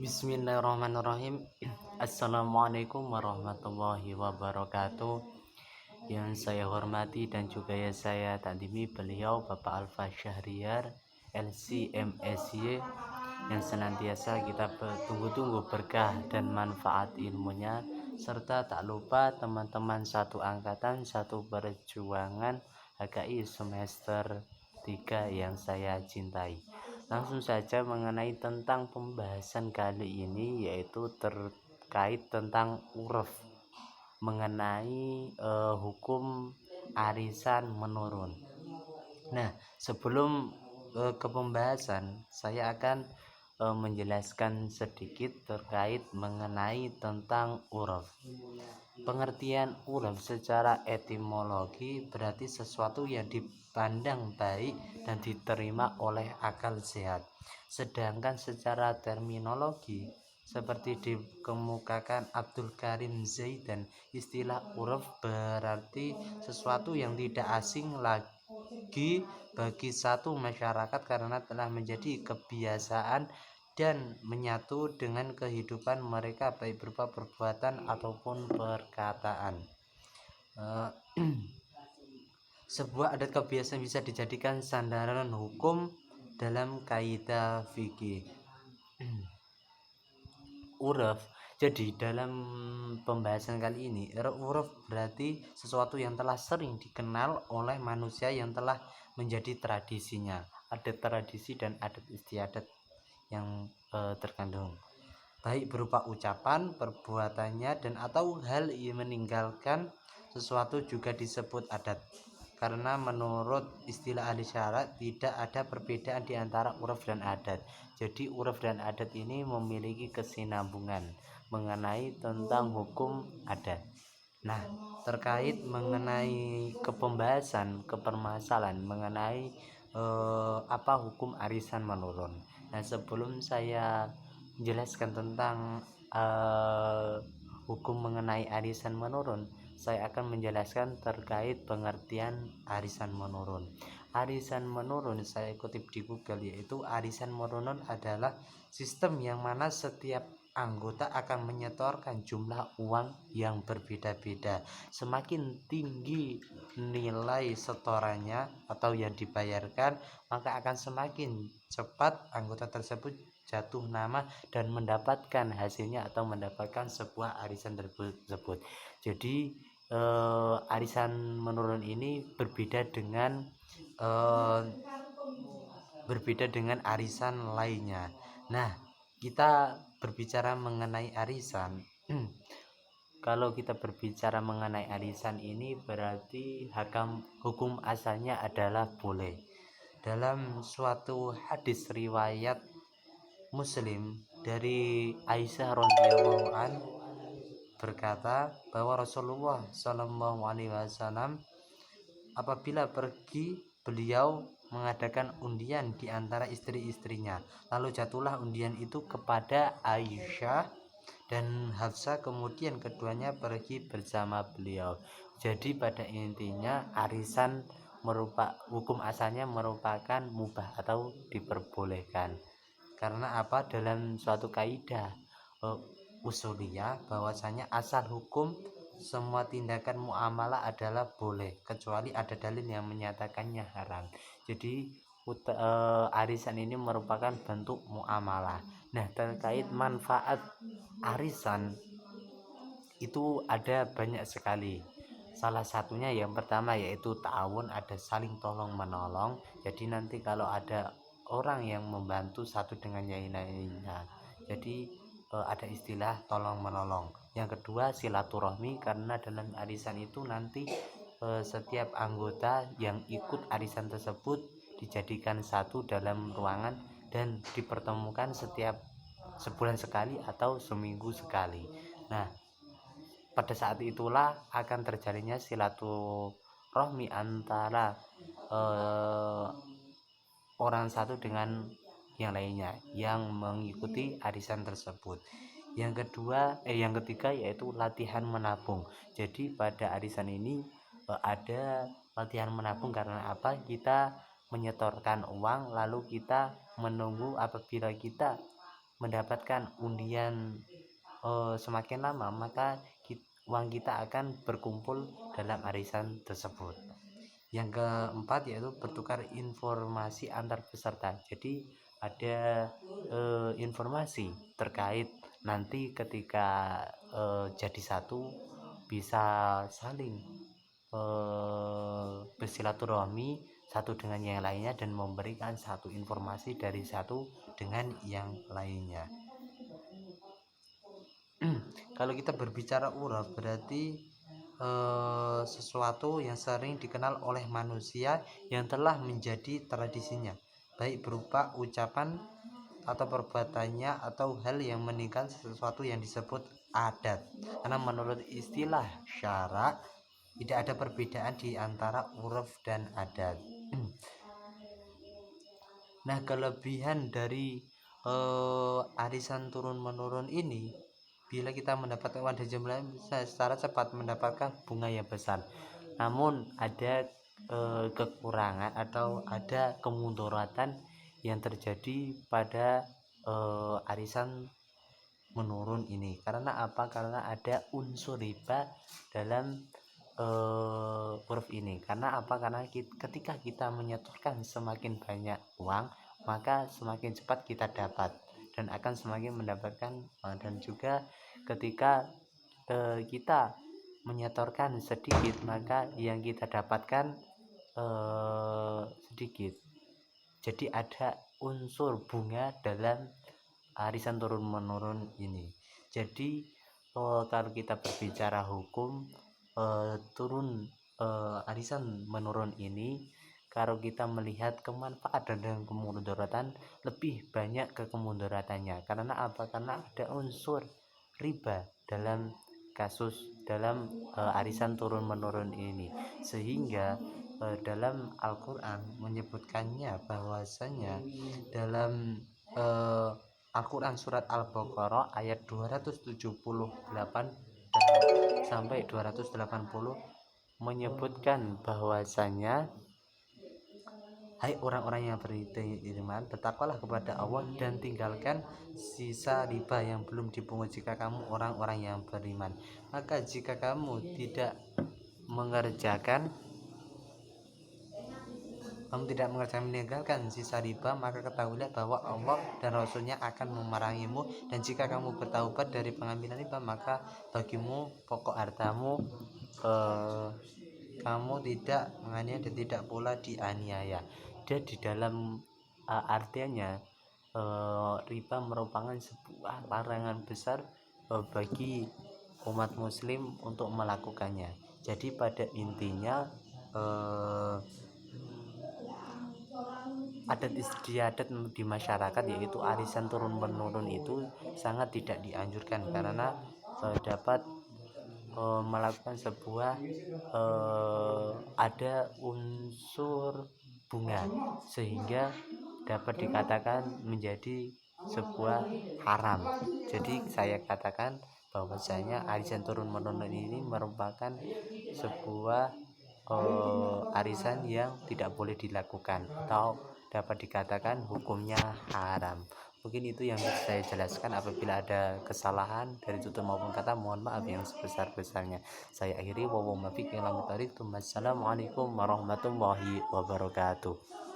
Bismillahirrahmanirrahim. Assalamualaikum warahmatullahi wabarakatuh. Yang saya hormati dan juga saya takdimi beliau Bapak Alfa Syahriar LCMSY, yang senantiasa kita tunggu-tunggu berkah dan manfaat ilmunya, serta tak lupa teman-teman satu angkatan satu perjuangan HKI semester 3 yang saya cintai. Langsung saja mengenai tentang pembahasan kali ini, yaitu terkait tentang uruf mengenai hukum arisan menurun. Nah, sebelum ke pembahasan, saya akan menjelaskan sedikit terkait mengenai tentang uruf. Pengertian uruf secara etimologi berarti sesuatu yang dipandang baik dan diterima oleh akal sehat. Sedangkan secara terminologi, seperti dikemukakan Abdul Karim Zaidan, istilah uruf berarti sesuatu yang tidak asing lagi bagi satu masyarakat karena telah menjadi kebiasaan dan menyatu dengan kehidupan mereka, baik berupa perbuatan ataupun perkataan. Sebuah adat kebiasaan bisa dijadikan sandaran hukum dalam kaidah fikih. Uruf. Jadi dalam pembahasan kali ini, uruf berarti sesuatu yang telah sering dikenal oleh manusia yang telah menjadi tradisinya. Ada tradisi dan adat istiadat yang terkandung, baik berupa ucapan, perbuatannya, dan atau hal yang meninggalkan sesuatu juga disebut adat. Karena menurut istilah ahli syarat tidak ada perbedaan di antara uruf dan adat. Jadi uruf dan adat ini memiliki kesinambungan mengenai tentang hukum adat. Nah, terkait mengenai kepermasalahan mengenai apa hukum arisan menurun. Nah, sebelum saya menjelaskan tentang hukum mengenai arisan menurun, saya akan menjelaskan terkait pengertian arisan menurun. Arisan menurun saya kutip di Google, yaitu arisan menurun adalah sistem yang mana setiap anggota akan menyetorkan jumlah uang yang berbeda-beda. Semakin tinggi nilai setorannya atau yang dibayarkan, maka akan semakin cepat anggota tersebut jatuh nama dan mendapatkan hasilnya atau mendapatkan sebuah arisan tersebut. Jadi arisan menurun ini berbeda dengan arisan lainnya. Nah, kita berbicara mengenai arisan. Kalau kita berbicara mengenai arisan ini berarti hukum asalnya adalah boleh. Dalam suatu hadis riwayat Muslim dari Aisyah radhiyallahu an berkata bahwa Rasulullah SAW apabila pergi, beliau mengadakan undian di antara istri-istrinya. Lalu jatuhlah undian itu kepada Aisyah dan Hafsah, kemudian keduanya pergi bersama beliau. Jadi pada intinya arisan hukum asalnya merupakan mubah atau diperbolehkan. Karena apa? Dalam suatu kaidah usuliyah bahwasanya asal hukum semua tindakan muamalah adalah boleh kecuali ada dalil yang menyatakannya haram. Jadi arisan ini merupakan bentuk muamalah. Nah, terkait manfaat arisan itu ada banyak sekali. Salah satunya yang pertama yaitu ta'awun, ada saling tolong menolong. Jadi nanti kalau ada orang yang membantu satu dengan yang lainnya, jadi ada istilah tolong menolong. Yang kedua silaturahmi, karena dalam arisan itu nanti setiap anggota yang ikut arisan tersebut dijadikan satu dalam ruangan dan dipertemukan setiap sebulan sekali atau seminggu sekali. Nah, pada saat itulah akan terjalinnya silaturahmi antara orang satu dengan yang lainnya yang mengikuti arisan tersebut. Yang ketiga yaitu latihan menabung. Jadi pada arisan ini ada latihan menabung. Karena apa? Kita menyetorkan uang lalu kita menunggu apabila kita mendapatkan undian semakin lama, maka uang kita akan berkumpul dalam arisan tersebut. Yang keempat yaitu bertukar informasi antar peserta. Jadi ada informasi terkait nanti ketika jadi satu bisa saling bersilaturahmi satu dengan yang lainnya dan memberikan satu informasi dari satu dengan yang lainnya. Kalau kita berbicara uraf berarti sesuatu yang sering dikenal oleh manusia yang telah menjadi tradisinya, baik berupa ucapan atau perbuatannya atau hal yang meninggal sesuatu yang disebut adat. Karena menurut istilah syara tidak ada perbedaan di antara uruf dan adat. Nah, kelebihan dari arisan turun menurun ini, bila kita mendapatkan uang dari jumlah secara cepat mendapatkan bunga yang besar, namun ada kekurangan atau ada kemundaratan yang terjadi pada arisan menurun ini. Karena apa? Karena ada unsur riba dalam huruf ini. Karena apa? Karena ketika kita menyetorkan semakin banyak uang, maka semakin cepat kita dapat dan akan semakin mendapatkan. Dan juga ketika kita menyetorkan sedikit, maka yang kita dapatkan sedikit. Jadi ada unsur bunga dalam arisan turun menurun ini. Jadi kalau kita berbicara hukum turun arisan menurun ini, kalau kita melihat kemanfaatan dan kemudaratan, lebih banyak ke kemudaratannya. Karena apa? Karena ada unsur riba dalam kasus dalam arisan turun menurun ini, sehingga dalam Al-Quran menyebutkannya bahwasanya dalam Al-Quran surat Al-Baqarah ayat 278 sampai 280 menyebutkan bahwasanya hai orang-orang yang beriman, bertakwalah kepada Allah dan tinggalkan sisa riba yang belum dipungut jika kamu orang-orang yang beriman. Maka jika kamu tidak mengerjakan meninggalkan sisa riba, maka ketahuilah bahwa Allah dan Rasulnya akan memarahimu. Dan jika kamu bertaubat dari pengambilan riba, maka bagimu pokok hartamu, kamu tidak menganiaya dan tidak pula dianiaya. Dan di dalam artinya riba merupakan sebuah larangan besar bagi umat muslim untuk melakukannya. Jadi pada intinya adat istiadat di masyarakat yaitu arisan turun menurun itu sangat tidak dianjurkan karena dapat melakukan sebuah ada unsur bunga sehingga dapat dikatakan menjadi sebuah haram. Jadi saya katakan bahwasanya arisan turun menurun ini merupakan sebuah arisan yang tidak boleh dilakukan atau dapat dikatakan hukumnya haram. Mungkin itu yang bisa saya jelaskan. Apabila ada kesalahan dari tutur maupun kata, mohon maaf yang sebesar-besarnya. Saya akhiri. Wassalamualaikum warahmatullahi wabarakatuh.